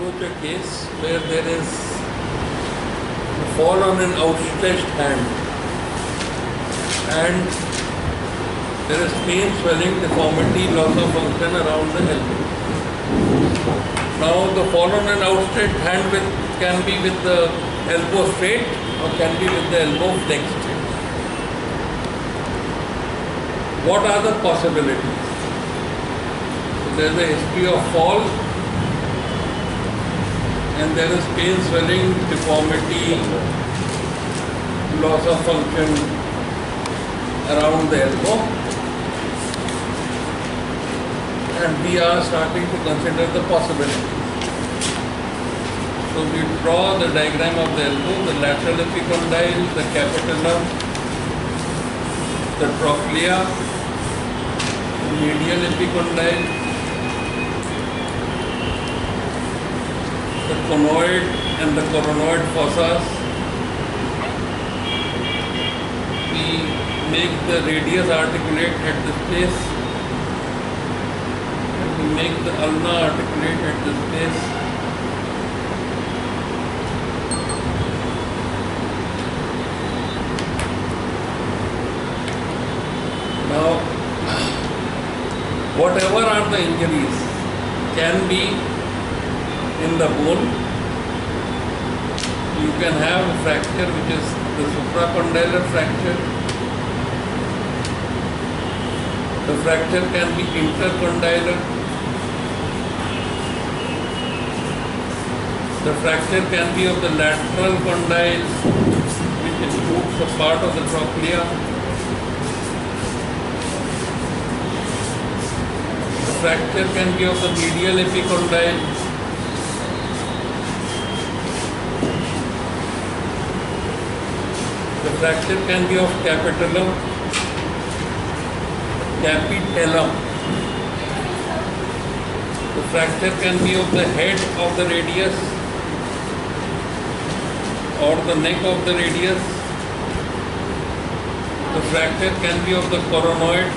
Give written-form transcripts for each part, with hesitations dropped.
approach a case where there is a fall on an outstretched hand and there is pain, swelling, deformity, loss of function around the elbow. Now the fall on an outstretched hand can be with the elbow straight or can be with the elbow flexed. What are the possibilities? So there is a history of fall and there is pain, swelling, deformity, loss of function around the elbow, and we are starting to consider the possibilities. So we draw the diagram of the elbow, the lateral epicondyle, the capitulum, the trochlea, the medial epicondyle, the conoid and the coronoid fossas. We make the radius articulate at this place and we make the ulna articulate at this place. Now, whatever are the injuries can be in the bone. You can have a fracture which is the supracondylar fracture. The fracture can be intercondylar. The fracture can be of the lateral condyle, which includes a part of the trochlea. The fracture can be of the medial epicondyle. The fracture can be of capitulum, capitellum. The fracture can be of the head of the radius or the neck of the radius. The fracture can be of the coronoid.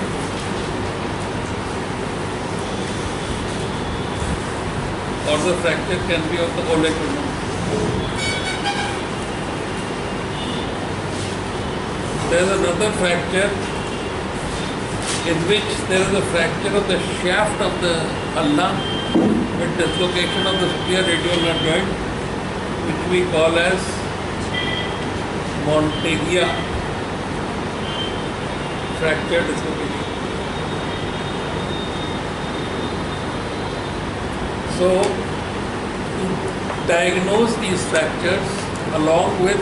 Or the fracture can be of the olecranon. There is another fracture in which there is a fracture of the shaft of the ulna with dislocation of the superior radioulnar joint, which we call as Monteggia fracture dislocation. So, to diagnose these fractures along with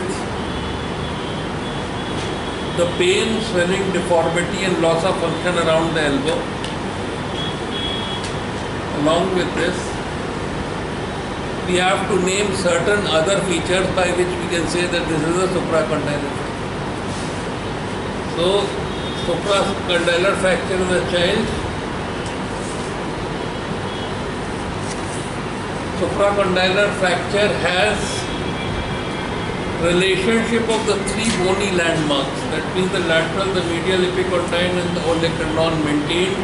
the pain, swelling, deformity and loss of function around the elbow, along with this, we have to name certain other features by which we can say that this is a supracondylar fracture. So, supracondylar fracture in the child. Supracondylar fracture has relationship of the three bony landmarks, that means the lateral, the medial epicondyle and the olecranon maintained.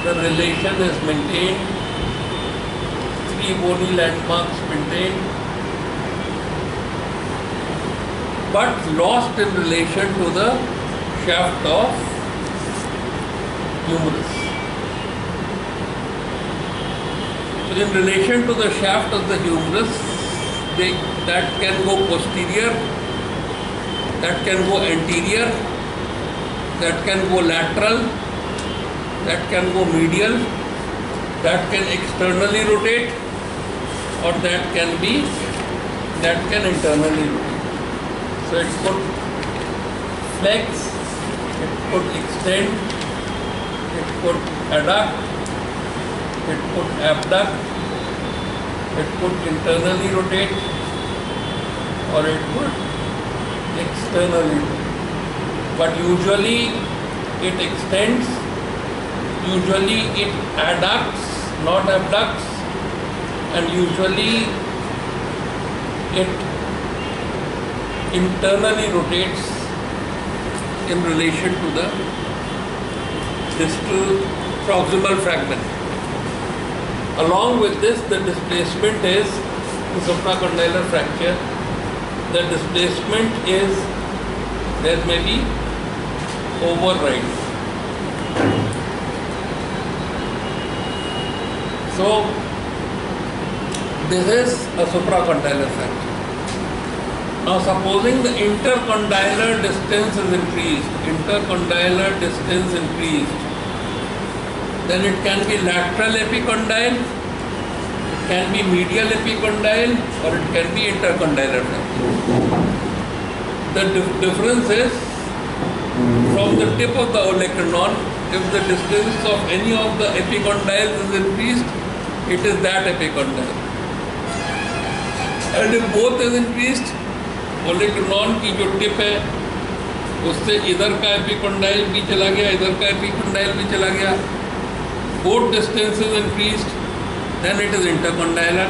The relation is maintained, three bony landmarks maintained, but lost in relation to the shaft of humerus. So in relation to the shaft of the humerus, that can go posterior, that can go anterior, that can go lateral, that can go medial, that can externally rotate, or that can internally rotate. So it could flex, it could extend, it could adduct, it could abduct, it could internally rotate or it could externally rotate. But usually it extends, usually it adducts, not abducts, and usually it internally rotates in relation to the distal proximal fragment. Along with this, the displacement is the supracondylar fracture. The displacement is, there may be override. So this is a supracondylar fracture. Now supposing the intercondylar distance is increased, then it can be lateral epicondyle, it can be medial epicondyle, or it can be intercondylar fracture. The difference is from the tip of the olecranon, if the distance of any of the epicondyles is increased, it is that epicondyle. And if both is increased, ओलेक्रान की जो tip है उससे इधर का epicondyle भी चला गया, इधर का एपिकोंडाइल भी चला गया, both distances increased, then it is intercondylar.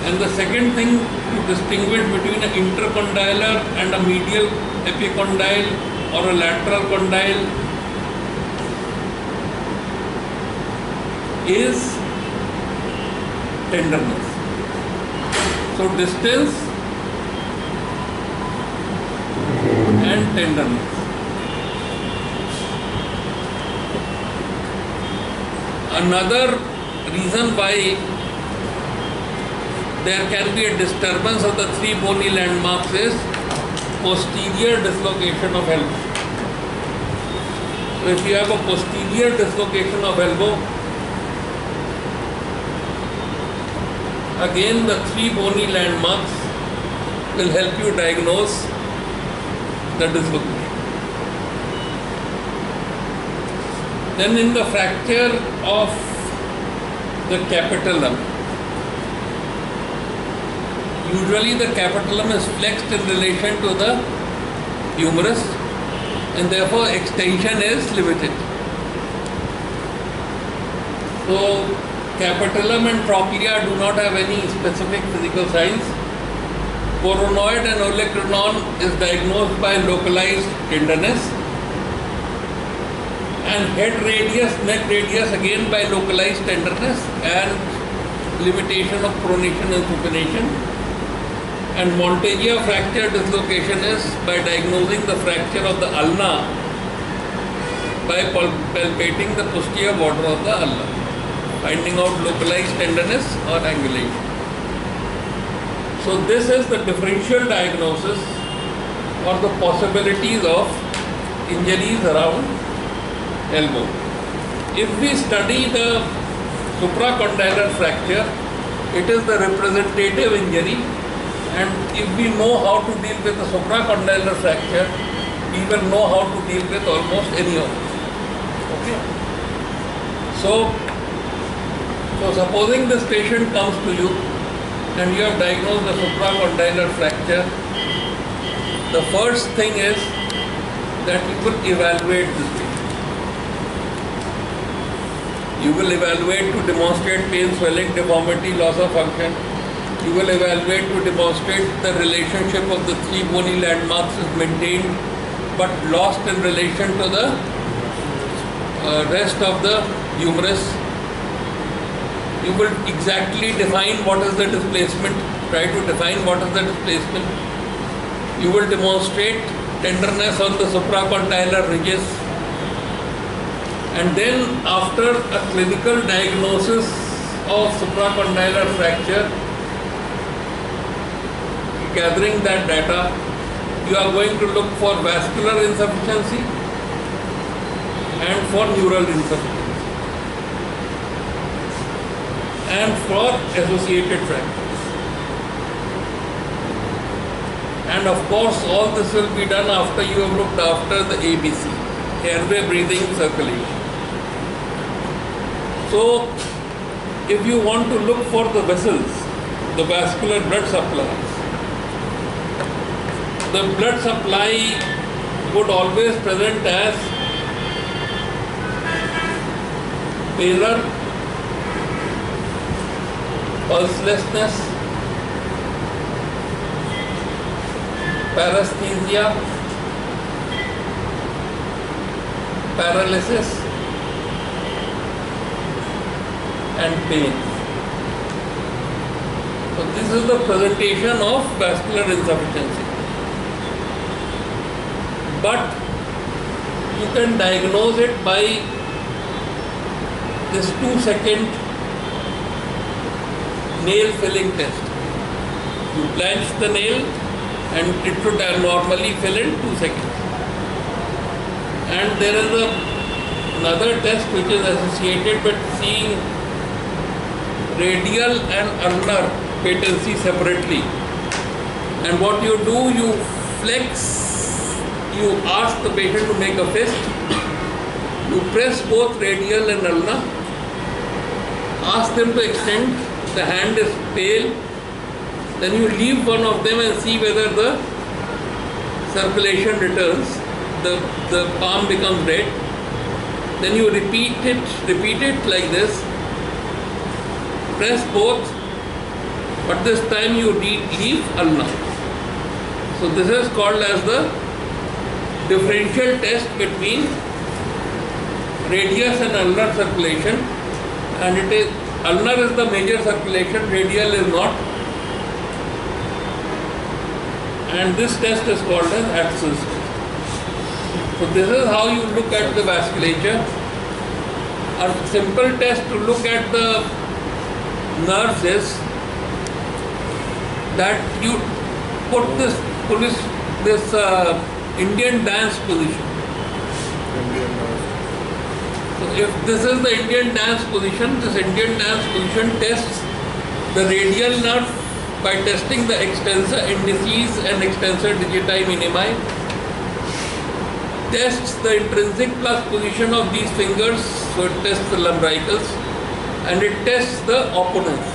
And the second thing to distinguish between an intercondylar and a medial epicondyle or a lateral condyle is tenderness. So distance and tenderness. Another reason why there can be a disturbance of the three bony landmarks is posterior dislocation of elbow. So if you have a posterior dislocation of elbow, again the three bony landmarks will help you diagnose the dislocation. Then in the fracture of the capitulum, usually the capitulum is flexed in relation to the humerus and therefore extension is limited. So capitulum and trochlea do not have any specific physical signs. Coronoid and olecranon is diagnosed by localized tenderness, and head radius, neck radius again by localized tenderness and limitation of pronation and supination. And Monteggia fracture dislocation is by diagnosing the fracture of the ulna by palpating the posterior border of the ulna, finding out localized tenderness or angulation. So this is the differential diagnosis or the possibilities of injuries around elbow. If we study the supracondylar fracture, it is the representative injury, and if we know how to deal with the supracondylar fracture, we will know how to deal with almost any of it. Okay. So supposing this patient comes to you and you have diagnosed the supracondylar fracture, the first thing is that you will evaluate this patient. You will evaluate to demonstrate pain, swelling, deformity, loss of function. You will evaluate to demonstrate the relationship of the three bony landmarks is maintained but lost in relation to the rest of the humerus. You will exactly define what is the displacement, try to define what is the displacement. You will demonstrate tenderness on the supracondylar ridges. And then after a clinical diagnosis of supracondylar fracture, gathering that data, you are going to look for vascular insufficiency and for neural insufficiency and for associated fractures. And of course all this will be done after you have looked after the ABC, airway, breathing, circulation. So if you want to look for the vessels, the vascular blood supply, the blood supply would always present as pallor, pulselessness, paresthesia, paralysis, and pain. So this is the presentation of vascular insufficiency. But you can diagnose it by this 2-second nail filling test. You blanch the nail and it should normally fill in 2 seconds. And there is another test which is associated with seeing radial and ulnar patency separately. And what you do, you flex, you ask the patient to make a fist, you press both radial and ulnar, ask them to extend, the hand is pale, then you leave one of them and see whether the circulation returns, the palm becomes red. Then you repeat it like this, press both, but this time you leave ulnar. So this is called as the differential test between radius and ulnar circulation, and it is ulnar is the major circulation, radial is not, and this test is called as Axel's test. So this is how you look at the vasculature. A simple test to look at the nerves is that you put this Indian dance position. So if this is the Indian dance position, this Indian dance position tests the radial nerve by testing the extensor indicis and extensor digiti minimi, tests the intrinsic plus position of these fingers, so it tests the lumbricals, and it tests the opponents,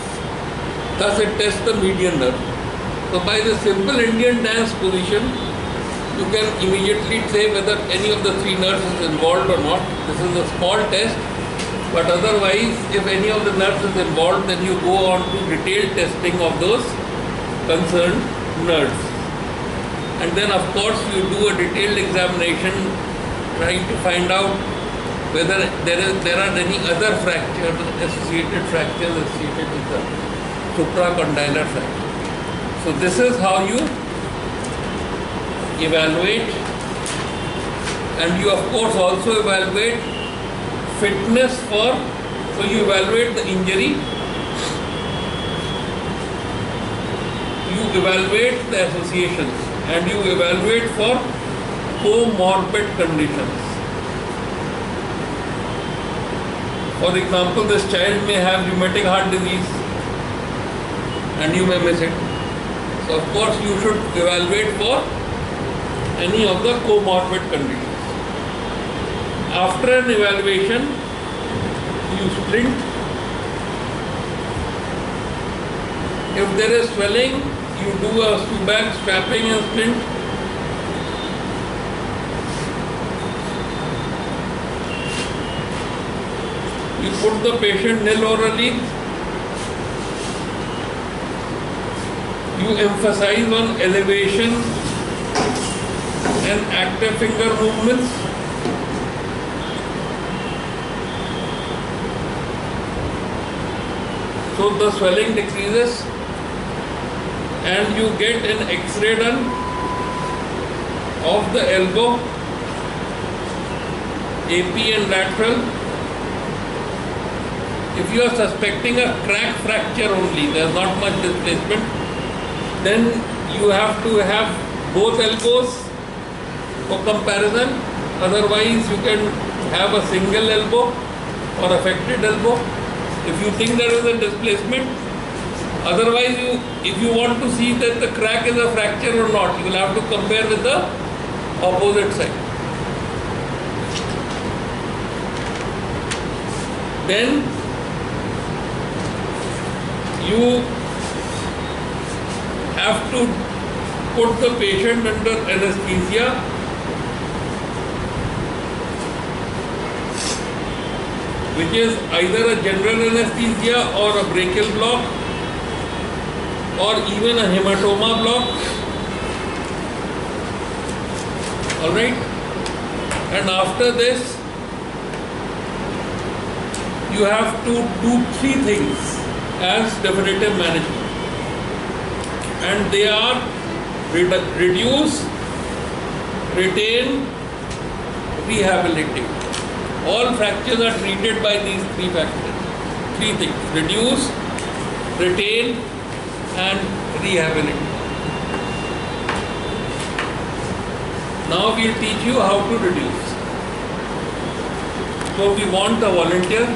thus it tests the median nerve. So by the simple Indian dance position, you can immediately say whether any of the 3 nerves is involved or not. This is a small test, but otherwise if any of the nerves is involved, then you go on to detailed testing of those concerned nerves. And then of course you do a detailed examination trying to find out whether there are any other fractures, associated with the supracondylar fracture. So this is how you evaluate, and you of course also evaluate fitness for, so you evaluate the injury, you evaluate the associations, and you evaluate for comorbid conditions. For example, this child may have rheumatic heart disease and you may miss it. So of course you should evaluate for any of the comorbid conditions. After an evaluation, you splint. If there is swelling, you do a Subag strapping and splint. You put the patient nil orally. You emphasize on elevation and active finger movements. So the swelling decreases and you get an X-ray done of the elbow, AP and lateral. If you are suspecting a crack fracture only, there is not much displacement, then you have to have both elbows for comparison. Otherwise you can have a single elbow or affected elbow if you think there is a displacement. Otherwise, if you want to see that the crack is a fracture or not, you will have to compare with the opposite side. Then you have to put the patient under anesthesia, which is either a general anesthesia or a brachial block or even a hematoma block. Alright, and after this you have to do three things as definitive management, and they are reduce, retain, rehabilitate. All fractures are treated by these three factors, three things: reduce, retain, and rehabilitate. Now we'll teach you how to reduce. So we want a volunteer.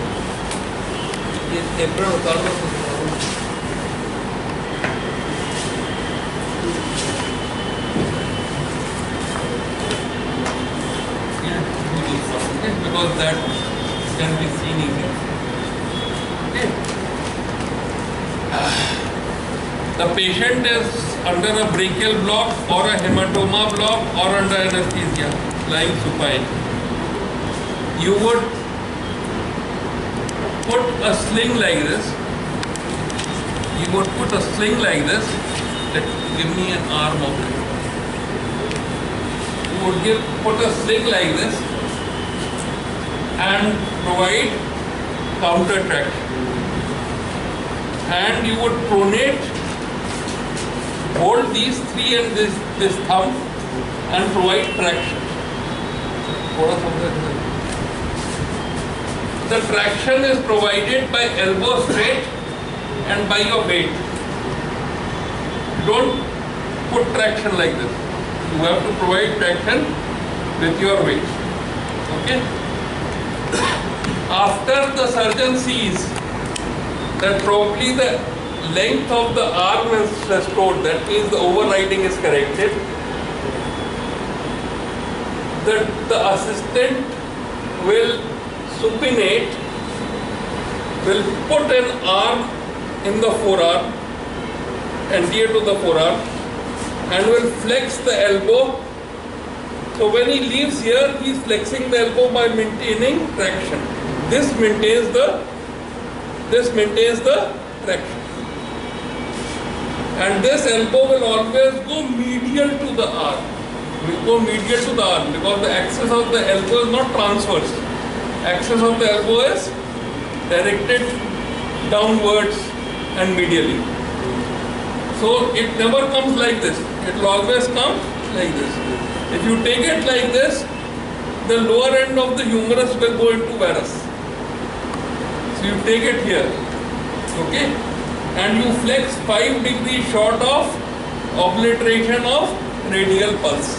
Because that can be seen easily. Okay. The patient is under a brachial block or a hematoma block or under anesthesia, lying supine. You would put a sling like this. You would put a sling like this. Give me an arm of it. You would put a sling like this and provide counter traction. And you would pronate, hold these three and this thumb and provide traction. The traction is provided by elbow straight and by your weight. Don't put traction like this. You have to provide traction with your weight. Okay? After the surgeon sees that probably the length of the arm is restored, that means the overriding is corrected, the assistant will supinate, will put an arm in the forearm, anterior to the forearm, and will flex the elbow. So when he leaves here, he is flexing the elbow by maintaining traction. This maintains the traction. And this elbow will always go medial to the arm. Will go medial to the arm because the axis of the elbow is not transverse. Axis of the elbow is directed downwards and medially. So it never comes like this. It will always come like this. If you take it like this, the lower end of the humerus will go into varus. So you take it here, okay, and you flex 5 degrees short of obliteration of radial pulse.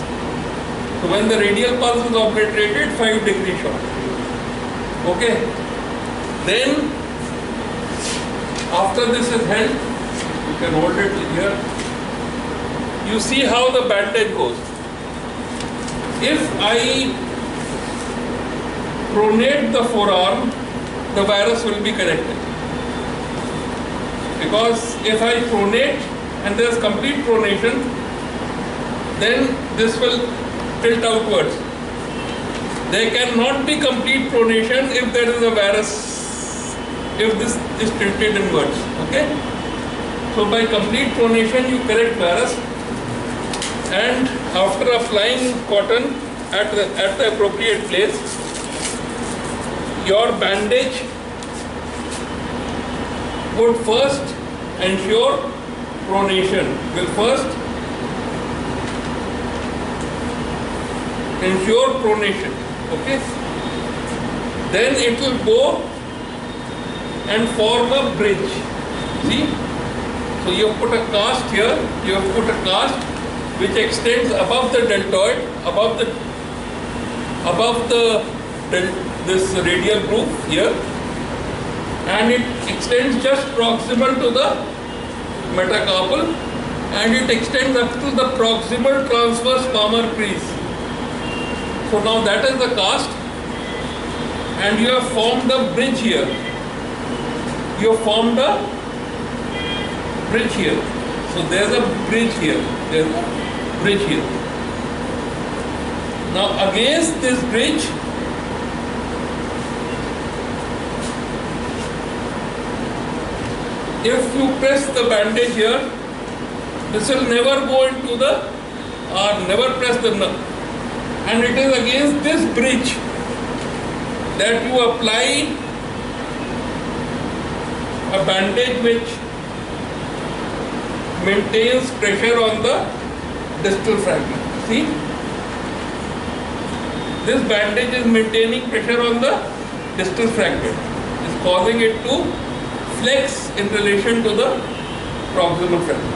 So when the radial pulse is obliterated, 5 degrees short. Okay. Then after this is held, you can hold it here. You see how the bandage goes. If I pronate the forearm, the varus will be corrected. Because if I pronate and there is complete pronation, then this will tilt outwards. There cannot be complete pronation if there is a varus, if this is tilted inwards. Okay? So by complete pronation you correct varus, and after applying cotton at the appropriate place, your bandage would first ensure pronation, will first ensure pronation, okay? Then it will go and form a bridge, see? So you have put a cast here, you have put a cast which extends above the deltoid, this radial groove here, and it extends just proximal to the metacarpal, and it extends up to the proximal transverse palmar crease. So now that is the cast, and you have formed a bridge here. You have formed a bridge here. So there is a bridge here. There is a bridge here. Now against this bridge, if you press the bandage here, this will never go into the arm, never press the nerve. And it is against this bridge that you apply a bandage which maintains pressure on the distal fragment. See, this bandage is maintaining pressure on the distal fragment. It's causing it to flex in relation to the proximal fragment.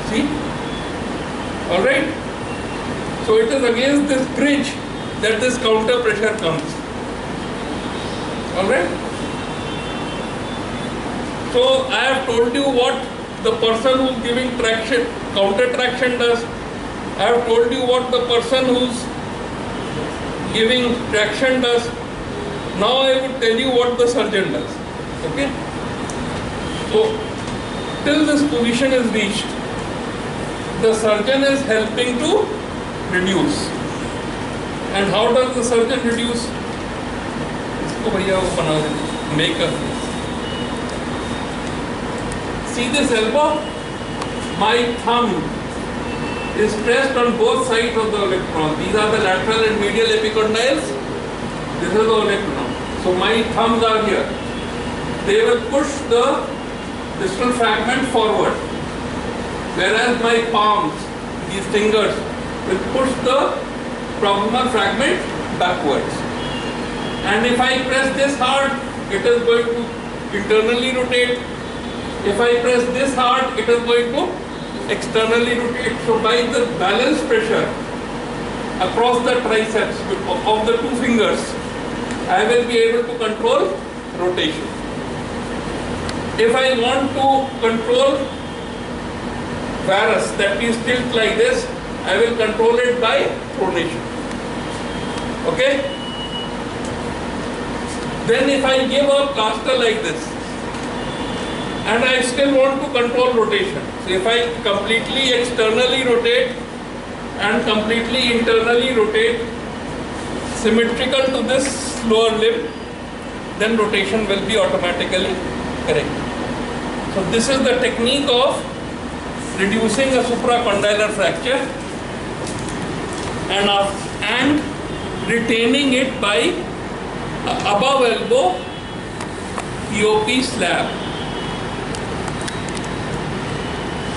See? Alright? So it is against this bridge that this counter pressure comes. Alright? So I have told you what the person who is giving traction, counter traction does. I have told you what the person who is giving traction does. Now I would tell you what the surgeon does. Okay? So till this position is reached, the surgeon is helping to reduce. And how does the surgeon reduce? Make a. See this elbow? My thumb is pressed on both sides of the olecranon. These are the lateral and medial epicondyles. This is the olecranon. So my thumbs are here. They will push the distal fragment forward, whereas my palms, these fingers, will push the proximal fragment backwards. And if I press this hard, it is going to internally rotate. If I press this hard, it is going to externally rotate. So by the balance pressure across the triceps of the two fingers, I will be able to control rotation. If I want to control varus, that is tilt like this, I will control it by pronation. Okay? Then if I give a plaster like this, and I still want to control rotation. So if I completely externally rotate and completely internally rotate, symmetrical to this lower limb, then rotation will be automatically correct. So this is the technique of reducing a supracondylar fracture and retaining it by above elbow POP slab.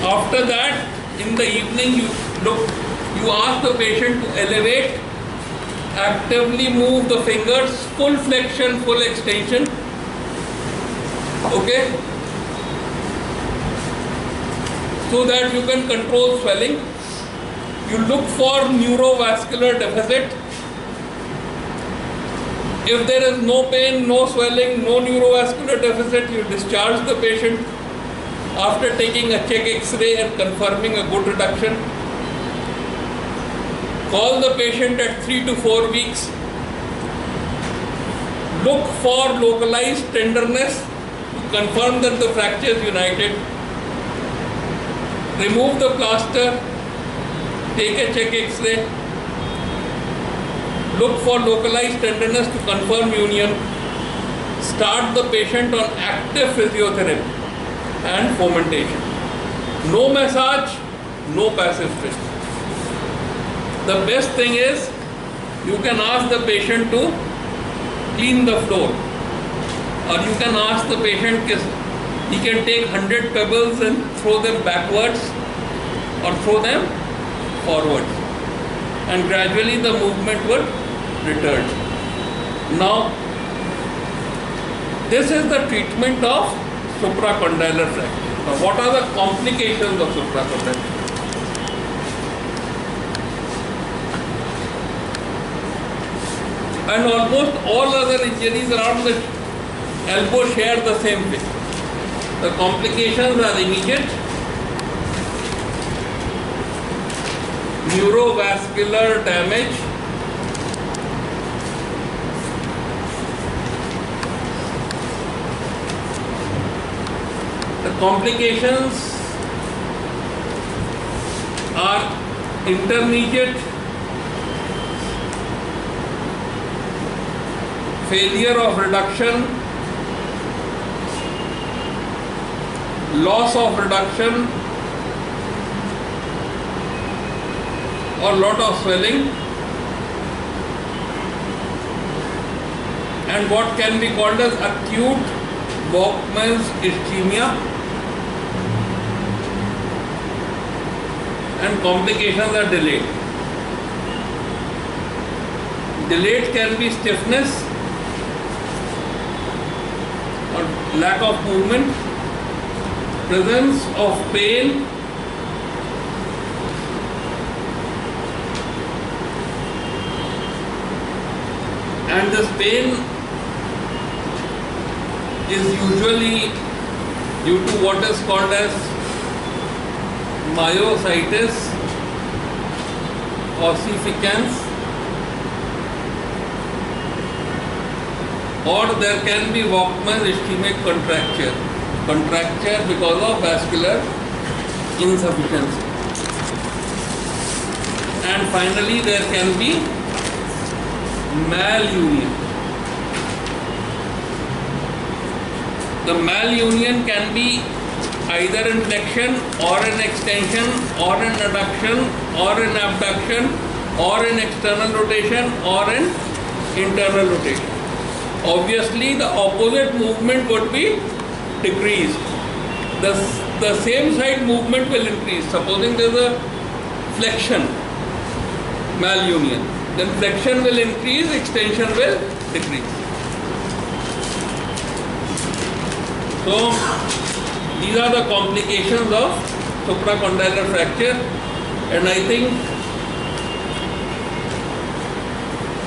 After that, in the evening, you ask the patient to elevate, actively move the fingers, full flexion, full extension. Okay? So that you can control swelling. You look for neurovascular deficit. If there is no pain, no swelling, no neurovascular deficit, you discharge the patient after taking a check X-ray and confirming a good reduction. Call the patient at 3 to 4 weeks. Look for localized tenderness to confirm that the fracture is united. Remove the plaster, take a check X-ray. Look for localized tenderness to confirm union. Start the patient on active physiotherapy and fomentation. No massage, no passive stretch. The best thing is you can ask the patient to clean the floor, or you can ask the patient, he can take 100 pebbles and throw them backwards or throw them forwards, and gradually the movement would return. Now, this is the treatment of supracondylar fracture. Now, what are the complications of supracondylar fracture? And almost all other injuries around the elbow share the same thing. The complications are immediate, neurovascular damage, the complications are intermediate, failure of reduction, loss of reduction, or lot of swelling, and what can be called as acute Walkman's ischemia, and complications are delayed. Delayed can be stiffness or lack of movement, presence of pain, and this pain is usually due to what is called as myositis ossificans, or there can be Walkman ischemic contracture because of vascular insufficiency. And finally there can be malunion. The malunion can be either in flexion or in extension or in adduction or in abduction or in external rotation or in internal rotation. Obviously the opposite movement would be decreased. The same side movement will increase. Supposing there is a flexion malunion, then flexion will increase, extension will decrease. So these are the complications of supracondylar fracture, and I think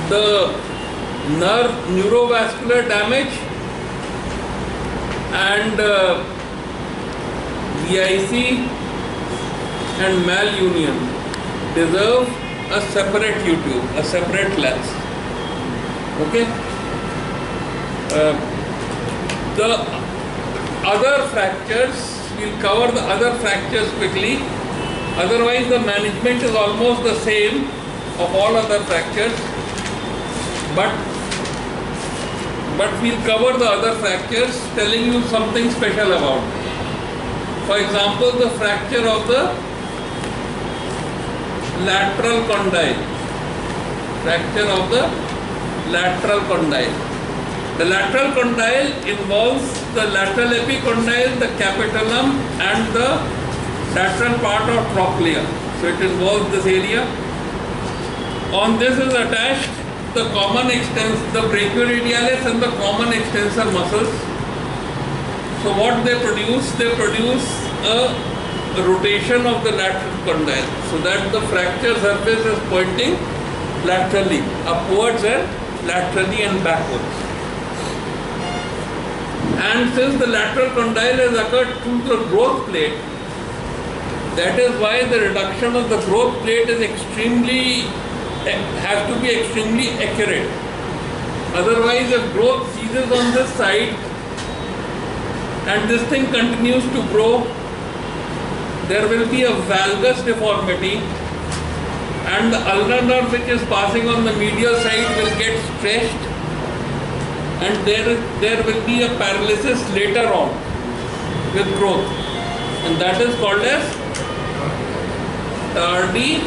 the neurovascular damage and VIC and malunion deserve a separate YouTube, a separate class. Okay? The other fractures, we'll cover the other fractures quickly. Otherwise the management is almost the same of all other fractures, but we'll cover the other fractures, telling you something special about it. For example, the fracture of the lateral condyle. Fracture of the lateral condyle. The lateral condyle involves the lateral epicondyle, the capitulum, and the lateral part of trochlea. So it involves this area. On this is attached the common the brachioradialis and the common extensor muscles. So what they produce? They produce a rotation of the lateral condyle, so that the fracture surface is pointing laterally, upwards and laterally and backwards. And since the lateral condyle has occurred through the growth plate, that is why the reduction of the growth plate is has to be extremely accurate. Otherwise, if growth ceases on this side and this thing continues to grow, there will be a valgus deformity, and the ulnar nerve which is passing on the medial side will get stretched, and there will be a paralysis later on with growth, and that is called as tardy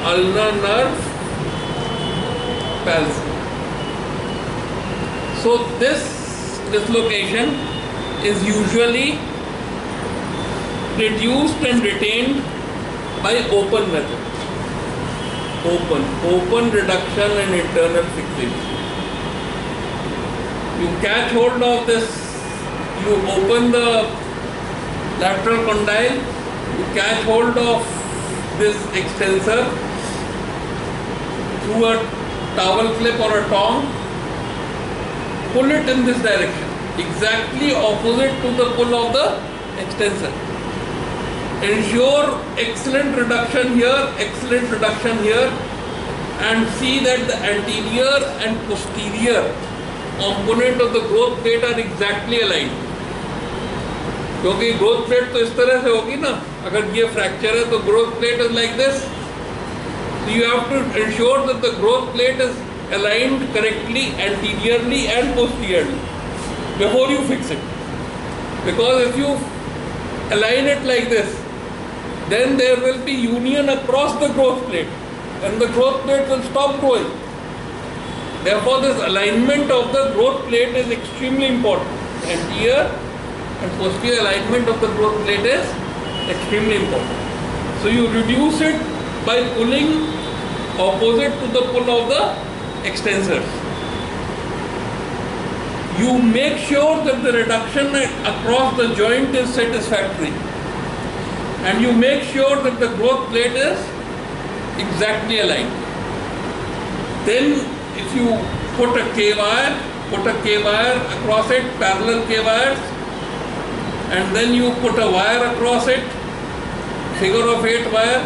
ulnar nerve palsy. So this dislocation is usually reduced and retained by open method. Open reduction and internal fixation. You catch hold of this, you open the lateral condyle, you catch hold of this extensor through a towel clip or a tong, pull it in this direction, exactly opposite to the pull of the extensor. Ensure excellent reduction here, and see that the anterior and posterior component of the growth plate are exactly aligned. क्योंकि growth plate तो इस तरह से होगी ना, अगर ये fracture है तो growth plate is like this. So you have to ensure that the growth plate is aligned correctly anteriorly and posteriorly before you fix it. Because if you align it like this, then there will be union across the growth plate and the growth plate will stop growing. Therefore, this alignment of the growth plate is extremely important. Anterior and posterior alignment of the growth plate is extremely important. So you reduce it by pulling opposite to the pull of the extensors. You make sure that the reduction across the joint is satisfactory, and you make sure that the growth plate is exactly aligned. Then if you put a K-wire across it, parallel K-wires, and then you put a wire across it, figure of 8 wire,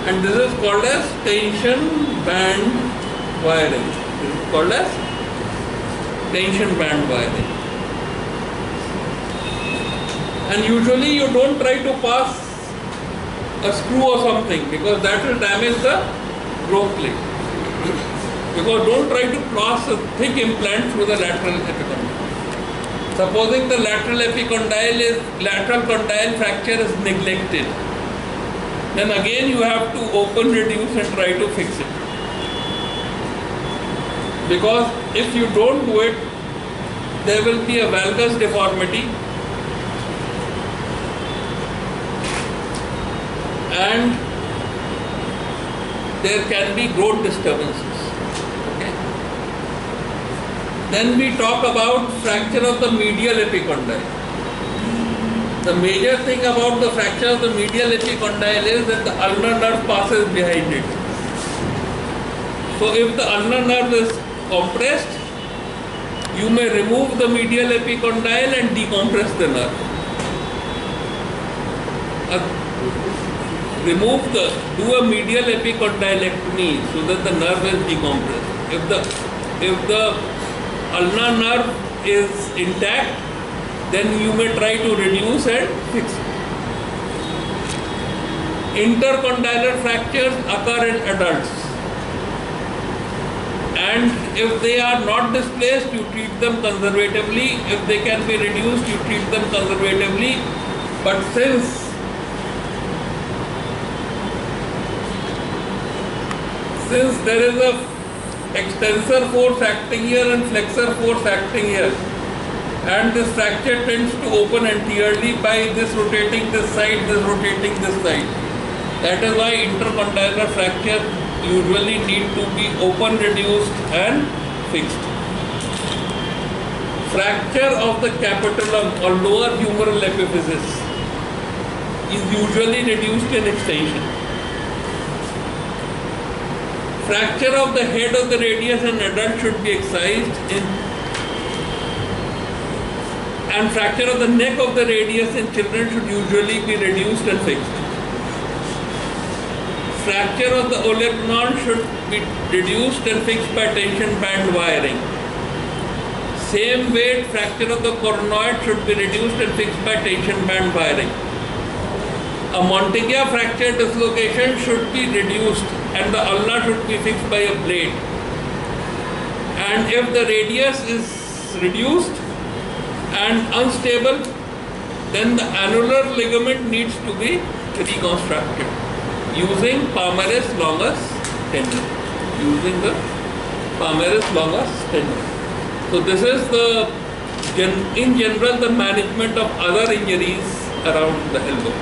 and this is called as tension band wiring. This is called as tension band wiring. And usually you don't try to pass a screw or something, because that will damage the growth plate. Because don't try to pass a thick implant through the lateral epicondyle. Supposing the lateral condyle fracture is neglected, then again you have to open, reduce and try to fix it. Because if you don't do it, there will be a valgus deformity, and there can be growth disturbances. Okay. Then we talk about fracture of the medial epicondyle. The major thing about the fracture of the medial epicondyle is that the ulnar nerve passes behind it. So if the ulnar nerve is compressed, you may remove the medial epicondyle and decompress the nerve. Do a medial epicondylectomy so that the nerve is decompressed. If the ulnar nerve is intact, then you may try to reduce and fix it. Intercondylar fractures occur in adults, and if they are not displaced, you treat them conservatively. If they can be reduced, you treat them conservatively. But since there is a extensor force acting here and flexor force acting here, and this fracture tends to open anteriorly by this rotating this side, this rotating this side. That is why intercondylar fracture usually need to be open, reduced and fixed. Fracture of the capitulum or lower humeral epiphysis is usually reduced in extension. Fracture of the head of the radius in adult should be excised and fracture of the neck of the radius in children should usually be reduced and fixed. Fracture of the olecranon should be reduced and fixed by tension band wiring. Same weight fracture of the coronoid should be reduced and fixed by tension band wiring. A Monteggia fracture dislocation should be reduced and the ulna should be fixed by a blade. And if the radius is reduced and unstable, then the annular ligament needs to be reconstructed using palmaris longus tendon. So this is in general the management of other injuries around the elbow.